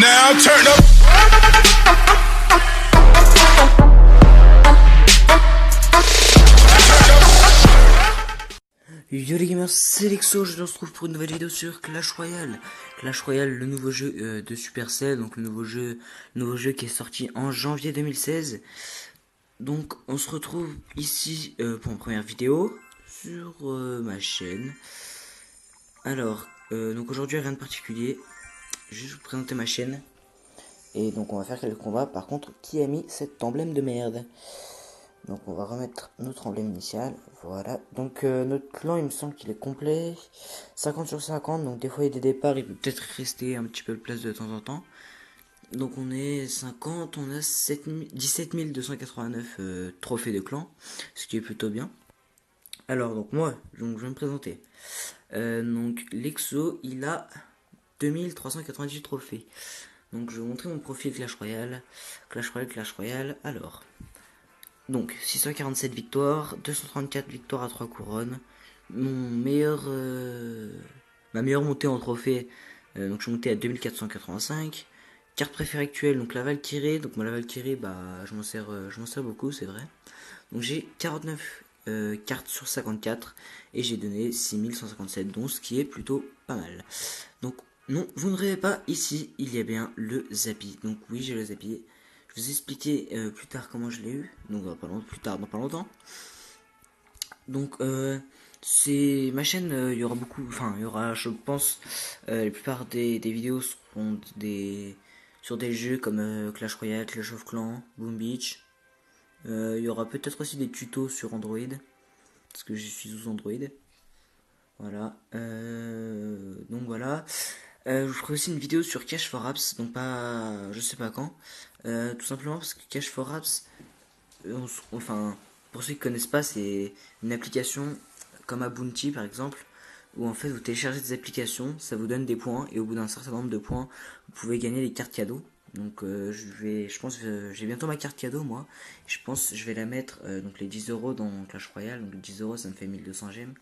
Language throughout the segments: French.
Now turn up. Yo les gamers, c'est Lexo, je vous retrouve pour une nouvelle vidéo sur Clash Royale. Clash Royale, le nouveau jeu de Supercell, donc le nouveau jeu qui est sorti en janvier 2016. Donc on se retrouve ici pour une première vidéo sur ma chaîne. Alors, donc aujourd'hui rien de particulier, juste vous présenter ma chaîne. Et donc on va faire quelques combats. Par contre, qui a mis cet emblème de merde? Donc on va remettre notre emblème initial. Voilà. Donc notre clan, il me semble qu'il est complet. 50 sur 50. Donc des fois il y a des départs. Il peut peut-être rester un petit peu de place de temps en temps. Donc on est 50. On a 17 289 trophées de clan. Ce qui est plutôt bien. Alors donc moi, donc, je vais me présenter. Donc Lexo, il a 2398 trophées. Donc je vais vous montrer mon profil Clash Royale. Clash Royale. Alors. Donc 647 victoires, 234 victoires à 3 couronnes. Ma meilleure montée en trophée, donc je suis monté à 2485. Carte préférée actuelle, donc la Valkyrie. Donc moi la Valkyrie, bah je m'en sers beaucoup, c'est vrai. Donc j'ai 49 cartes sur 54 et j'ai donné 6157 dons, ce qui est plutôt pas mal. Donc non, vous ne rêvez pas, ici il y a bien le Zappi. Donc oui, j'ai le Zappi. Je vais vous expliquer plus tard comment je l'ai eu, donc plus tard, dans pas longtemps. Donc c'est ma chaîne, il y aura beaucoup, enfin il y aura, je pense, la plupart des vidéos seront sur des jeux comme Clash Royale, Clash of Clans, Boom Beach. Il y aura peut-être aussi des tutos sur Android, parce que je suis sous Android. Voilà. Donc voilà. Je ferai aussi une vidéo sur Cash for Apps, donc pas, je sais pas quand. Tout simplement parce que Cash for Apps, enfin, pour ceux qui connaissent pas, c'est une application comme Abounty par exemple, où en fait vous téléchargez des applications, ça vous donne des points, et au bout d'un certain nombre de points, vous pouvez gagner des cartes cadeaux. Donc je pense que j'ai bientôt ma carte cadeau moi. Je pense que je vais la mettre, donc les 10 euros dans Clash Royale, donc 10 euros ça me fait 1200 gemmes.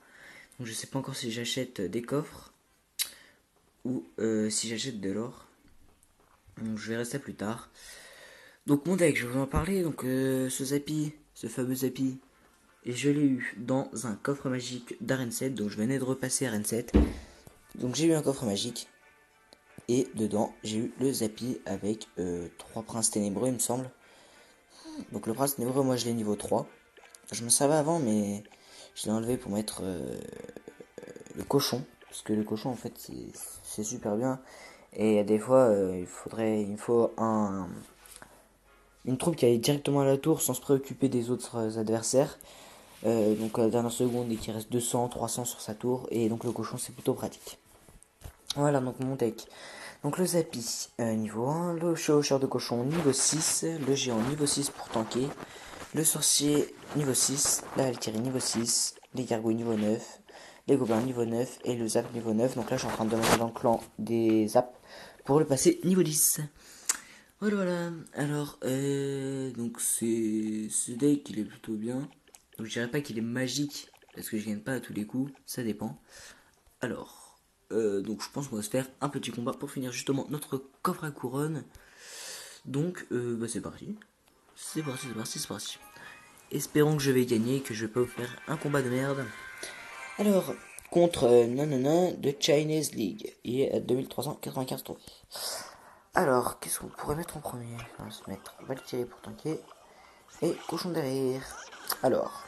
Donc je sais pas encore si j'achète des coffres ou si j'achète de l'or. Donc je verrai ça plus tard. Donc mon deck, je vais vous en parler. Donc ce Zappi, ce fameux Zappi, et je l'ai eu dans un coffre magique d'Arène 7. Donc je venais de repasser Arène 7. Donc j'ai eu un coffre magique. Et dedans, j'ai eu le Zappi avec 3 princes ténébreux, il me semble. Donc le prince ténébreux, moi je l'ai niveau 3. Je me savais avant, mais je l'ai enlevé pour mettre le cochon. Parce que le cochon, en fait, c'est super bien. Et des fois, il me faut une troupe qui aille directement à la tour sans se préoccuper des autres adversaires. Donc à la dernière seconde et qui reste 200, 300 sur sa tour. Et donc le cochon c'est plutôt pratique. Voilà donc mon deck. Donc le Zappi niveau 1, le chevaucheur de cochon niveau 6, le géant niveau 6 pour tanker, le sorcier niveau 6, la Valkyrie niveau 6, les gargouilles niveau 9, les gobelins niveau 9 et le Zap niveau 9. Donc là je suis en train de demander dans le clan des Zap pour le passer niveau 10. Voilà. Alors, donc ce deck il est plutôt bien. Donc je dirais pas qu'il est magique parce que je gagne pas à tous les coups, ça dépend. Alors, donc je pense qu'on va se faire un petit combat pour finir justement notre coffre à couronne. Donc, bah c'est parti. C'est parti, c'est parti, c'est parti. Espérons que je vais gagner et que je vais pas vous faire un combat de merde. Alors, contre Nanana de Chinese League. Il est à 2395 trophées. Alors, qu'est-ce qu'on pourrait mettre en premier? On va se mettre Valkyrie pour tanker. Et cochon derrière. Alors,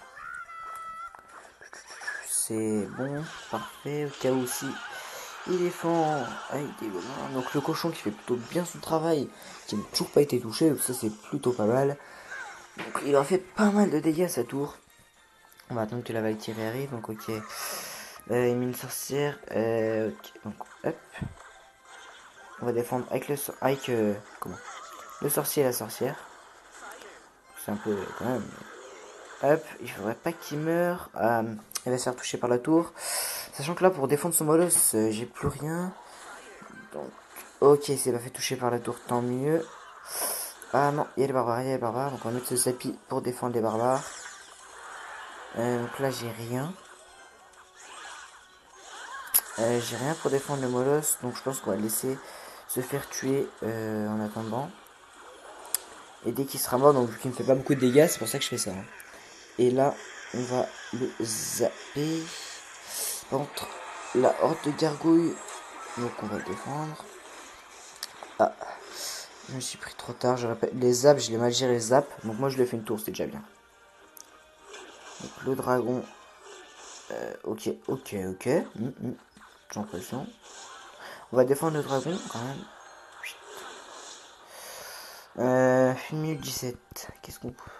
c'est bon, parfait. Au cas où aussi, il défend avec des gobelins. Donc le cochon qui fait plutôt bien son travail, qui n'a toujours pas été touché, donc ça c'est plutôt pas mal. Donc il a fait pas mal de dégâts à sa tour. On va attendre que la Valkyrie arrive, donc ok. Il met une sorcière, ok, donc hop. On va défendre avec le sorcier et la sorcière. C'est un peu quand même. Hop, il faudrait pas qu'il meure. Elle va se faire toucher par la tour. Sachant que là, pour défendre son molosse, j'ai plus rien. Donc, ok, c'est pas fait toucher par la tour, tant mieux. Ah non, il y a les barbares, il y a les barbares. Donc on va mettre ce Zappi pour défendre les barbares. Donc là, j'ai rien. J'ai rien pour défendre le molosse. Donc je pense qu'on va le laisser. se faire tuer en attendant. Et dès qu'il sera mort, donc vu qu'il ne fait pas beaucoup de dégâts, c'est pour ça que je fais ça. Hein. Et là, on va le zapper. Contre la horde de gargouilles. Donc on va le défendre. Ah, je me suis pris trop tard. Je répète, les zaps, je l'ai mal géré les zaps. Donc moi je lui ai fait une tour, c'était déjà bien. Donc le dragon. Ok. J'ai l'impression. On va défendre le dragon quand même. 1 minute 17. Qu'est-ce qu'on peut.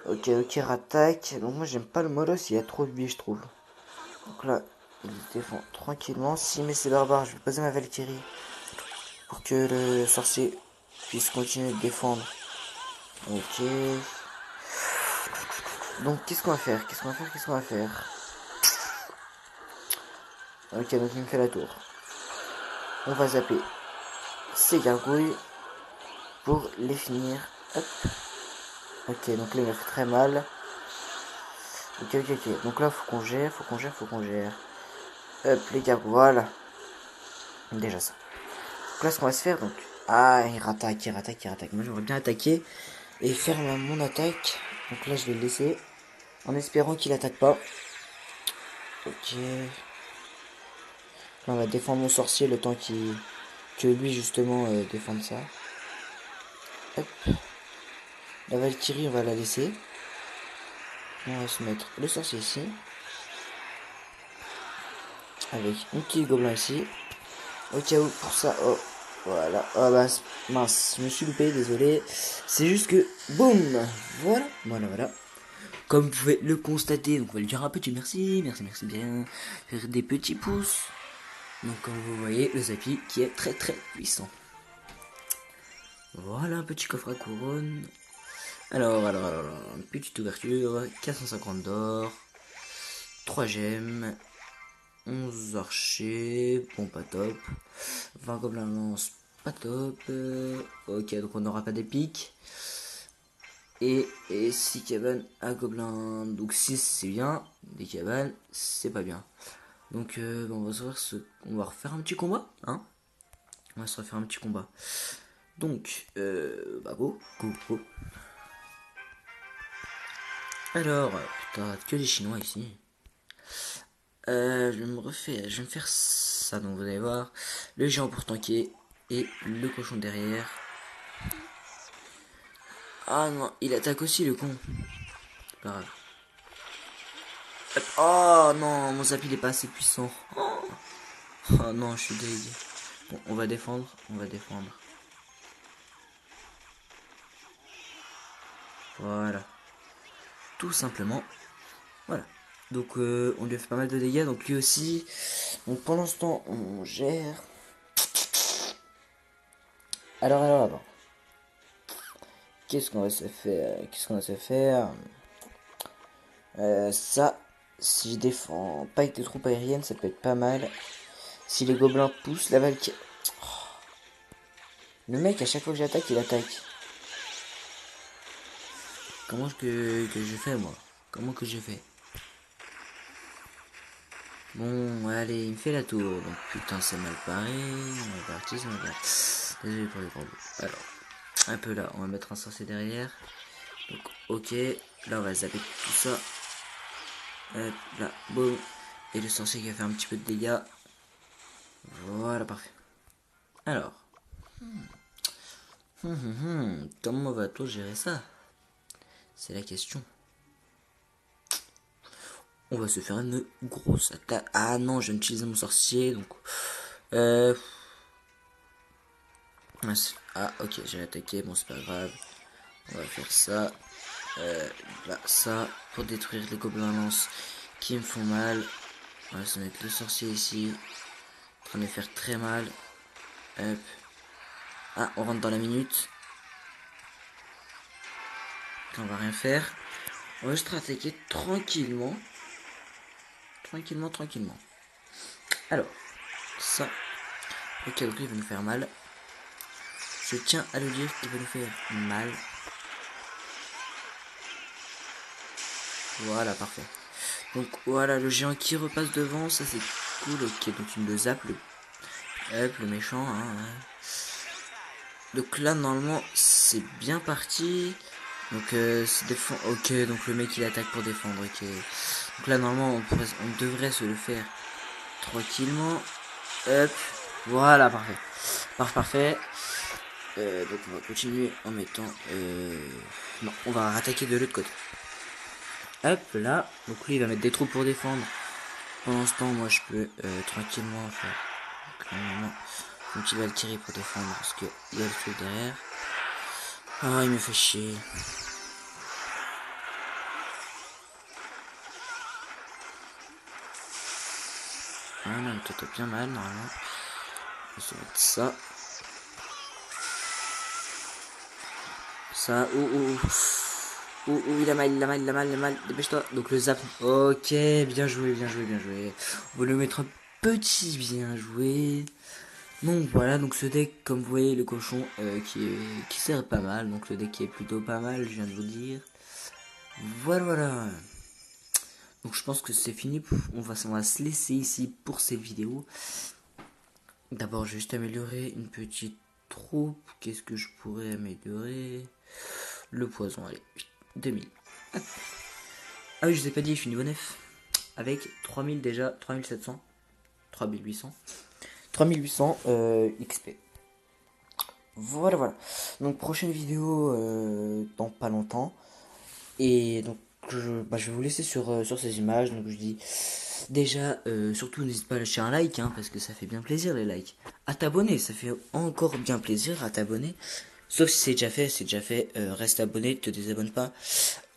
Ok, rattaque. Donc moi j'aime pas le molosse, il y a trop de billes je trouve. Donc là, il défend tranquillement. S'il met ses barbares, je vais poser ma Valkyrie pour que le sorcier puisse continuer de défendre. Ok. Donc qu'est-ce qu'on va faire? Ok, donc il me fait la tour. On va zapper ces gargouilles pour les finir. Hop. Ok, donc là il m'a fait très mal. Ok. Donc là faut qu'on gère. Hop, les gargouilles, voilà. Déjà ça. Donc là ce qu'on va se faire, donc. Ah, il rattaque. Moi j'aimerais bien attaquer et faire mon attaque. Donc là je vais le laisser. En espérant qu'il attaque pas. Ok. Là, on va défendre mon sorcier le temps que lui justement défende ça. Hop. La Valkyrie on va la laisser. On va se mettre le sorcier ici. Avec un petit gobelin ici. Au cas où pour ça. Oh. Voilà. Oh bah mince. Je me suis loupé, désolé. C'est juste que. Boum. Voilà. Comme vous pouvez le constater, donc on va lui dire un petit merci bien. Faire des petits pouces. Donc comme vous voyez, le Zappy qui est très puissant. Voilà un petit coffre à couronne. Alors, petite ouverture, 450 d'or, 3 gemmes, 11 archers, bon pas top, 20 gobelins lance, pas top, ok donc on n'aura pas d'épique, et 6 cabanes à gobelins, donc 6 c'est bien, des cabanes c'est pas bien. Donc on va on va refaire un petit combat, hein. On va se refaire un petit combat. Donc, go. Alors, putain, que des Chinois ici. Je vais me faire ça, donc vous allez voir. Le géant pour tanker et le cochon derrière. Ah non, il attaque aussi le con. C'est pas grave. Oh non, mon zap il est pas assez puissant. Oh non, je suis deg. Bon, on va défendre. Voilà. Tout simplement. Voilà. Donc on lui a fait pas mal de dégâts, donc lui aussi. Donc pendant ce temps, on gère. Alors. Qu'est-ce qu'on va se faire? Ça, si je défends pas avec des troupes aériennes, ça peut être pas mal. Si les gobelins poussent, la Valkyrie. Le mec, à chaque fois que j'attaque, il attaque. Comment que je fais, moi? Comment que je fais? Bon, allez, il me fait la tour. Donc, putain, c'est mal paré. On va partir, c'est mal paré. Désolé pour les gros mots. Alors, un peu là, on va mettre un sorcier derrière. Donc, ok. Là, on va zapper tout ça. Hop, là, boum. Et le sorcier qui va faire un petit peu de dégâts. Voilà, parfait. Alors. Comment va-t-on gérer ça? C'est la question. On va se faire une grosse attaque. Ah non, je viens d'utiliser mon sorcier, donc... Ah, ok, j'ai attaqué, bon, c'est pas grave. On va faire ça. Là, ça, pour détruire les gobelins lance qui me font mal. On va se mettre le sorcier ici. En train de faire très mal. Hop. Ah, on rentre dans la minute. On va rien faire. On va juste attaquer tranquillement. Tranquillement. Alors, ça. Ok, donc il va nous faire mal. Je tiens à le dire qu'il va nous faire mal. Voilà, parfait. Donc voilà, le géant qui repasse devant, ça c'est cool. Ok, donc il me le zappe. Hop, le méchant, hein, ouais. Donc là, normalement, c'est bien parti. Donc, c'est défend. Ok, donc le mec il attaque pour défendre. Ok. Donc là, normalement, on devrait se le faire tranquillement. Hop. Voilà, parfait. Parfait. Donc, on va continuer en mettant. Non, on va attaquer de l'autre côté. Hop, là. Donc, lui, il va mettre des troupes pour défendre. Pendant ce temps, moi, je peux tranquillement faire. Donc, normalement, un petit Valkyrie pour défendre parce qu'il y a le truc derrière. Ah, il me fait chier. Ah non, toi t'as bien mal normalement. On va se mettre ça. Ça. Il a mal. Dépêche-toi. Donc le zap. Ok, bien joué. On va le mettre un petit bien joué. Donc voilà, donc ce deck, comme vous voyez, le cochon qui sert pas mal. Donc le deck qui est plutôt pas mal, je viens de vous dire. Voilà. Donc je pense que c'est fini. On va se laisser ici pour cette vidéo. D'abord, juste améliorer une petite troupe. Qu'est-ce que je pourrais améliorer? Le poison, allez. 2000. Ah oui, je vous ai pas dit, je suis niveau 9. Avec 3000 déjà, 3700. 3800. 3800 XP. Voilà. Donc, prochaine vidéo dans pas longtemps. Et donc, je vais vous laisser sur ces images. Donc, je dis déjà, surtout, n'hésite pas à lâcher un like, hein, parce que ça fait bien plaisir les likes. À t'abonner, ça fait encore bien plaisir à t'abonner. Sauf si c'est déjà fait, reste abonné, te désabonne pas.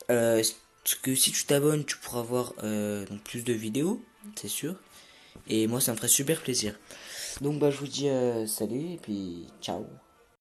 Parce que si tu t'abonnes, tu pourras voir donc plus de vidéos, c'est sûr. Et moi, ça me ferait super plaisir. Donc, je vous dis salut et puis ciao.